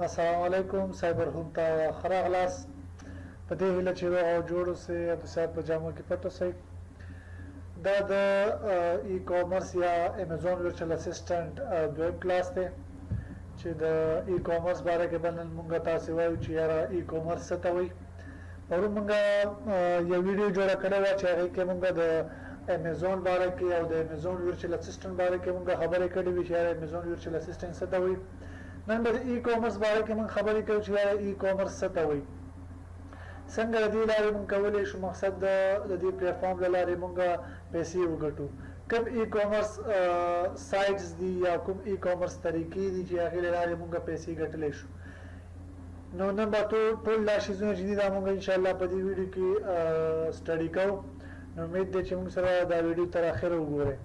السلام علیکم سایبر ہوم ته خراغلاس په دې هیله چې روغ او جوړ اوسئ د صحت په جامو کې پټ اوسئ. دا د ای کامرس یا امیزون ورچوال اسسټنټ دویم کلاس دی چې د ای کامرس باره کې بل مونږ تاسو وایو چې یاره ای کامرس څه ته وایي. پرون مونږ یو ویډیو جوړه کړې وه چې هغې کې مونږ د امیزون باره کې او د امیزون ورچوال اسسټنټ باره کې مونږ خبرې کړې وې چې یاره امیزون ورچوال اسسټنټ څه ته وایي. نن د ای کامرس باره کې مونږ خبرې کوو چې یاره ای کامرس څه ته وایي، څنګه د دې لارې مونږ کولی شو مقصد د دې پلیټفارم له لارې مونږ پیسې وګټو. کوم ای کامرس سایټس دي یا کوم ای کامرس طریقې دي چې هغې له لارې مونږ پیسې ګټلی شو. نو نن به ټول دا شیزونه چې دي دا مونږ انشاءالله په دې ویډیو کې سټډي کوو. نو امید دی چې مونږ سره دا ویډیو تر اخره وګورئ.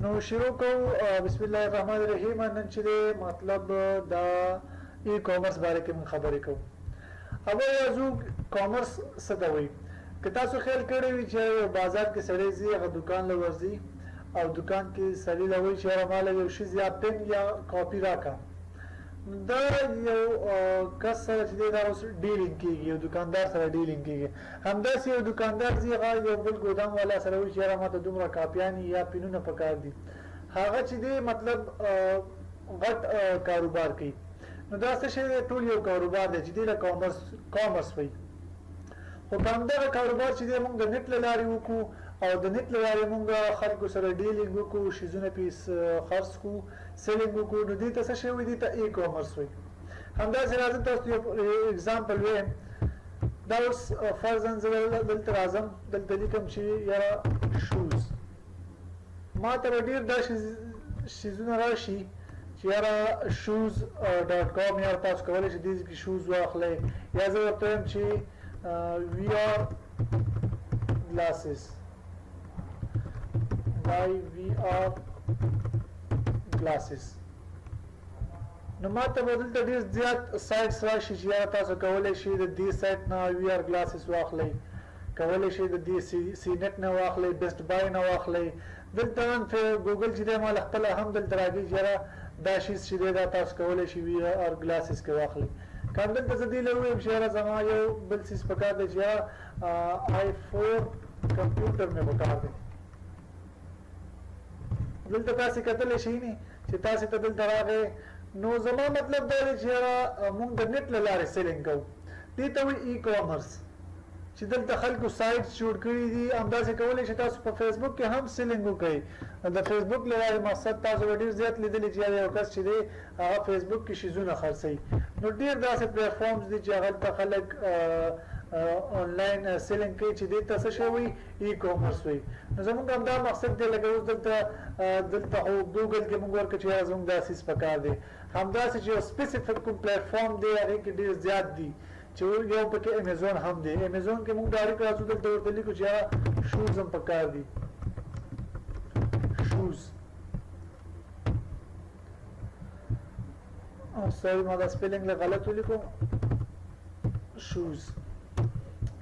نو شروع کوو. بسم الله الرحمن الرحیم. نن چې دی مطلب دا ای کامرس باره کې مونږ خبرې کوو. اول یازو کامرس څه ته وایي. که تاسو خیال کړی وي چې بازار کې سړی ځي هغه دکان له ورځي او دکان کې سړي له وایي چې یاره ماله یو شیز یا پن یا کاپي راکړه، دا یو کس سره چې دی دا اوس ډیلینګ کېږي، یو دکاندار سره ډیلینګ کېږي. همداسې یو دکاندار ځي هغه یو بل ګودام والا سره وایي چې یاره ماته دومره کاپیانې یا پینونه پکار دي. هغه چې دی مطلب غټ کاروبار کوي. نو دا څه شی دی؟ ټول یو کاروبار دی چې دی له کامرس وایي. خو که همدغه کاروبار چې دی مونږ د نت له لارې وکړو او د نت له لارې مونږ خلکو سره ډیلینګ وکړو، شیزونه پې خرڅ کړو، سیلینګ وکړو، نو دې ته څه شی وایي؟ دې ته ای کامرس وایي. همداسې راځم تاسو یو اګزامپل وایم. دا اوس فرضاً زه دلته راځم، دلته لیکم چې یاره شوز. ما ته به ډېر دا شیزونه راشي چې یاره شوز ډاټ کام، یاره تاسو کولی شئ دې کې شوز واخلئ. یا زه ورته وایم چې وی آر گلاسز، وای وی آر گلاسز. نو ما ته به دلته ډېر زیات سایټس راشي چې یاره تاسو کولی شئ د دې سایټ نه وی آر گلاسز واخلئ، کولی شئ د دې سی نت نه واخلئ، بیسټ بای نه واخلئ. دلته نن ګوګل چې دی ما له خپله هم دلته راځي چې یاره دا شیز چې دی دا تاسو کولی شئ وی آر گلاسز کې واخلئ. که هم دلته زه دې له ووایم چې یاره زما یو بل څیز پکار دی چې یاره آی4 کمپیوټر مې پکار دی. دلته تاسې کتلی شئ نه چې تاسې ته دلته راغی. نو زما مطلب دا دی چې یاره مونږ د نت له لارې سیلینګ کوو. دې ته وایي ای کامرس چې دلته خلکو سایټس جوړ کړي دي. همداسې کولی شئ تاسو په فیسبوک کې هم سیلینګ وکړئ. د فیسبوک له لارې مقصد تاسو به ډېر زیات لیدلی چې یو کس چې دی هغه فیسبوک کې شیزونه خرڅوي. نو ډېر داسې پلیټفارمز دي چې هغلته خلک آنلاین سیلینګ کوي چې دې ته څه شی وایي؟ ای کامرس وایي. نو زمونږ همدا مقصد دی. لکه اوس دلته خو ګوګل کې مونږ ورکړو چې یاره زمونږ دا څیز پکار دی. همداسې چې یو سپیسیفیک کوم پلیټفارم دی هغې کې ډېر زیات دي چې یو پکې امیزون هم دی. امیزون کې مونږ ډایرکټ راځو دلته ورته لیکو چې یاره شوز هم پکار دي. شوز سوري ما دا سپیلنګ له غلط ولیکو، شوز.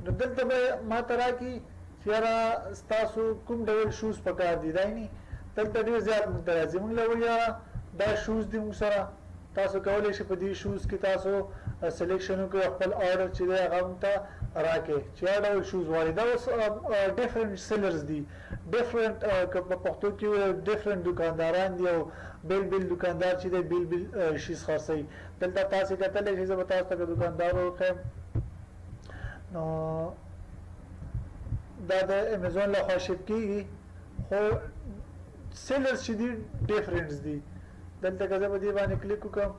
نو دلته به ما ته راکړي چې یاره ستاسو کوم ډول شوز پکار دي. دا نه دلته ډېر زیات مونږ ته راځي. مونږ له وایو یاره دا شوز دي مونږ سره. تاسو کولی شئ په دې شوز کې تاسو سلیکشن وکړئ، خپل آرډر چې دی هغه مونږ ته راکړئ چې هر ډول شوز غواړئ. دا اوس ډفرنټ سیلرز دي، ډفرنټ په پښتو کې ډفرنټ دکانداران دي او بیل بیل دکاندار چې دی بیل بیل شیز خرڅوي. دلته تاسې کتلی شئ. زه به تاسو ته دکاندار وښیم. نو دا د امیزون لخوا شپ کېږي خو سیلرز چې دي ډفرنټس دي. دلته که زه په دې باندې کلیک وکړم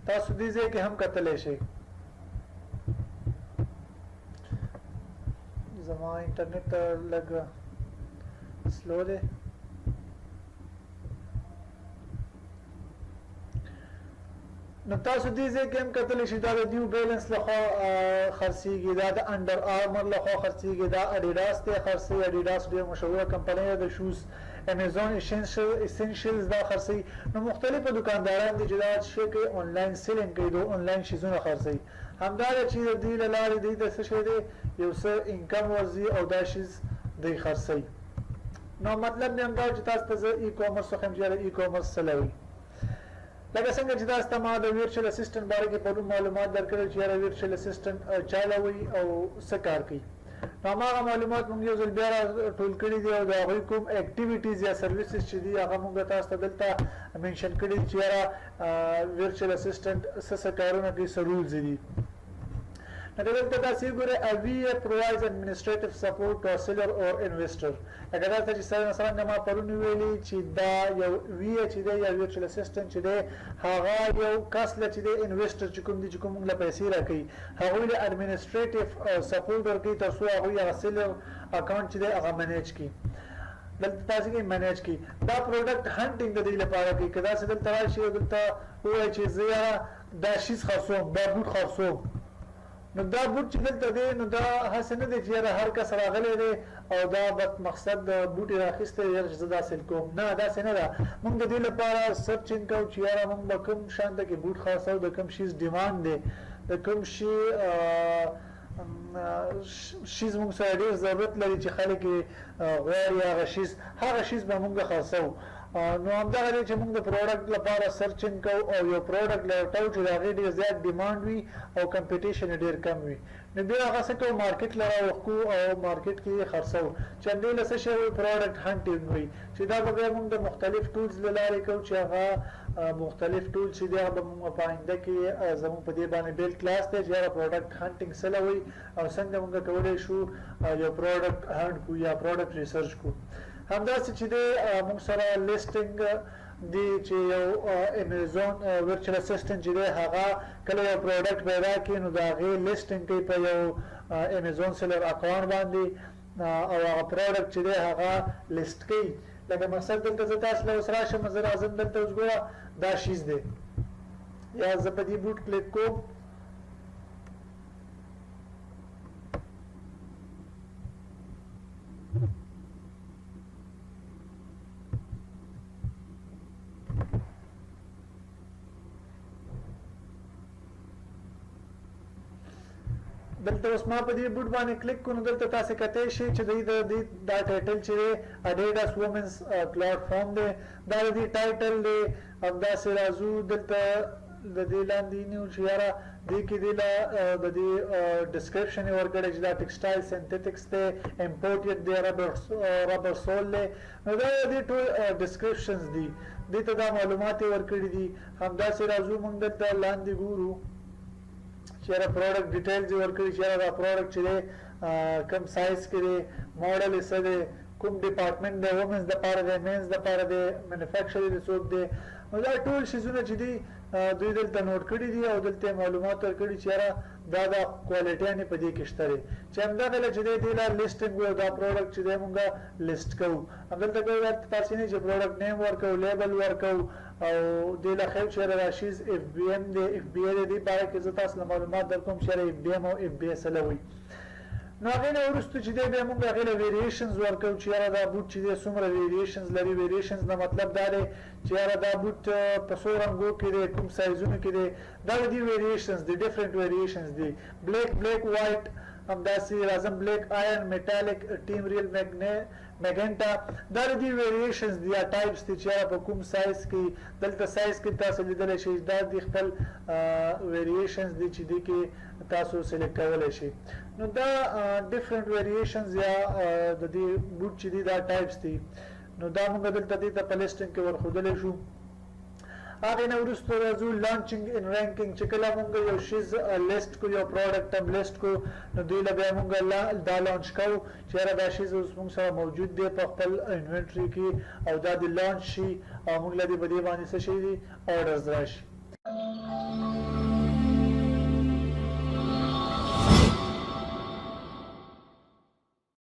تاسو دې ځای کې هم کتلی شئ. زما انټرنیټ لږ سلو دی. نو تاسو دې ځای کې هم کتلی شئ. دا د نیو بیلنس لخوا خرڅېږي، دا د انډر آرمر لخوا خرڅېږي، دا اډیډاس ته خرڅوي. اډیډاس ډېره مشهوره کمپنۍ ده د شوز. امیزون اسینشلز دا خرڅوي. نو مختلفه دکانداران دي چې دا شی کوي آنلاین سیلینګ کوي، د آنلاین شیزونه خرڅوي. همدا ده چې د دې له لارې دوی ته څه شی دی یو څه انکم ورځي او دا شیز دوی خرڅوي. نو مطلب دې همدا چې تاسو ته ای کامرس وښیم چې ای کامرس څه لوي لکه څنګه چې تاسو ته ما د ویرچوال اسسټنټ باره کې پرون معلومات درکړل چې یاره ویرچوال اسسټنټ چا لوي او څه کار کوي نو هماغه معلومات موږ یو ځل بیا ټول کړي دي او د هغوی کوم اکټیویټیز یا سروسز چې دي هغه موږ تاسو ته دلته منشن کړي دي چې یاره ویرچوال اسسټنټ څه کارونه کوي څه رولز دي نو دلته تاسو ګورئ a VA provides administrative support to a seller or investor اگر تاسو چې مثلا ما پرون ویلي چې دا یو VA چې دی یا ویرچوال اسسټنټ چې دی هغه یو کس له چې دی انویسټر چې کوم دي چې کوم له پیسې راکوي هغوی له اډمنسټریټیو سپورټ ورکوي تر څو هغوی هغه سیلر اکاونټ چې دی هغه منیج کړي دلته تاسو کې منیج کی دا پروډکټ هانټینګ د دې لپاره کې کدا څه دلته راشي دلته وایي چې زه دا شیز خرڅوم دا بوټ خرڅوم نو دا بوټ چې دلته دی نو دا هسې نه دی چې هر کس راغلی دی او دا بد مقصد د بوټ راخیستی دی چې زه دا حاصل کوم نه داسې نه ده موږ د دې لپاره سرچینګ کوو چې یاره موږ به کوم شان ته کې بوټ خرڅوو د کوم شیز ډیمانډ دی د کوم شي شیز موږ سره ډېر ضرورت لري چې خلک یې غواړي هغه شیز به موږ خرڅوو نو همدغه دی چې موږ د پروډکټ لپاره سرچینګ کوو او یو پروډکټ لټوو چې د هغې ډېر زیات ډیمانډ وي او کمپټیشن یې ډېر کم وي نو بیا هغه څه کوو مارکیټ له راوښکو او مارکیټ کې یې خرڅوو چې همدې له څه شی وي پروډکټ هانټینګ وي چې دا به بیا موږ د مختلف ټولز له لارې کوو چې هغه مختلف ټول چې دی هغه به موږ په آینده کې زموږ په دې باندې بیل کلاس دی چې هغه پروډکټ هانټینګ څه له وي او څنګه موږ کولی شو یو پروډکټ هانټ کړو یا پروډکټ ریسرچ کړو همداسې چې دی موږ سره لیسټینګ دی چې یو امیزون ورچوال اسسټنټ چې دی هغه کله یو پروډکټ پیدا کړي نو د هغې لیسټینګ کوي په یو امیزون سیلر اکاونټ باندې او هغه پروډکټ چې دی هغه لیسټ کوي لکه مثلا دلته زه تاسو له اوس راشم زه راځم دلته اوس ګوره دا شیز دی یا زه په دې بوټ کلیک کوم دلته اوس ما په دې بوټ باندې کلیک کوم دلته تاسو کته شي چې دا ټایټل چې اډیډاس وومنز کلاود فارم دی دا د ټایټل دی همداسې راځو دلته د دې لاندې نیو چې یاره دې کې دی د دې ډسکرپشن یې ورکړی چې دا ټیکسټایل سینتھیټکس دی امپورټډ دی ربر سول دی نو دا د دې ټول ډسکرپشنز دي دې ته دا معلومات یې ورکړي دي همداسې راځو موږ دلته لاندې ګورو چې یاره پروډکټ ډیټیلز یې ورکړي چې یاره دا پروډکټ چې دی کوم سایز کې دی موډل یې څه دی کوم ډپارټمنټ دی وومنز دپاره دی مینز دپاره دی مینوفیکچر یې څوک دی نو دا ټول شیزونه چې دي دوی دلته نوټ کړي دي او دلته معلومات ورکړي چې یاره دا کوالټیانې په دې کې شته دی چې همدغه چې دی دې لار لیسټینګ وي او دا پروډکټ چې دی مونږ لیسټ کوو همدلته کوو تاسې نه چې پروډکټ نیم ورکوو لیبل ورکوو او دې له خیر چې یاره دا شیز اف بي ایم دی اف بي ای دی دې باره کې زه تاسو له معلومات درکوم چې یاره اف بي ایم او اف بي ای څه له وي نو هغې نه وروسته چې دی بیا مونږ هغې له ویریشنز ورکوو چې یاره دا بوټ چې دی څومره ویریشنز لري ویریشنز نه مطلب دا دی چې یاره دا بوټ په څو رنګو کې دی کوم سایزونو کې دی دا د دې ویریشنز دي ډفرنټ ویریشنز دي بلیک وایټ همداسې راځم بلیک آیرن میټالیک ټیم ریل میګنټا دا د دې ویریشنز دي یا ټایپس دي چې یاره په کوم سایز کې دلته سایز کې تاسو لیدلی شئ دا د خپل ویریشنز دي چې دې کې تاسو سلیکټ کولی شئ نو دا ډفرنٹ ویریشنز یا د دې بوټ چې دي دا ټایپس دي نو دا موږ دلته دې ته په لیسټینګ کې ورښودلی شو هغې نه وروسته راځو لانچینګ ان رینکینګ چې کله موږ یو شیز لیسټ کو یو پروډکټ هم لیسټ کو نو دوی له بیا موږ دا لانچ کوو چې یاره دا شیز اوس موږ سره موجود دی په خپل انوینټري کې او دا د لانچ شي او موږ له دې په دې باندې څه شي دي آرډرز راشي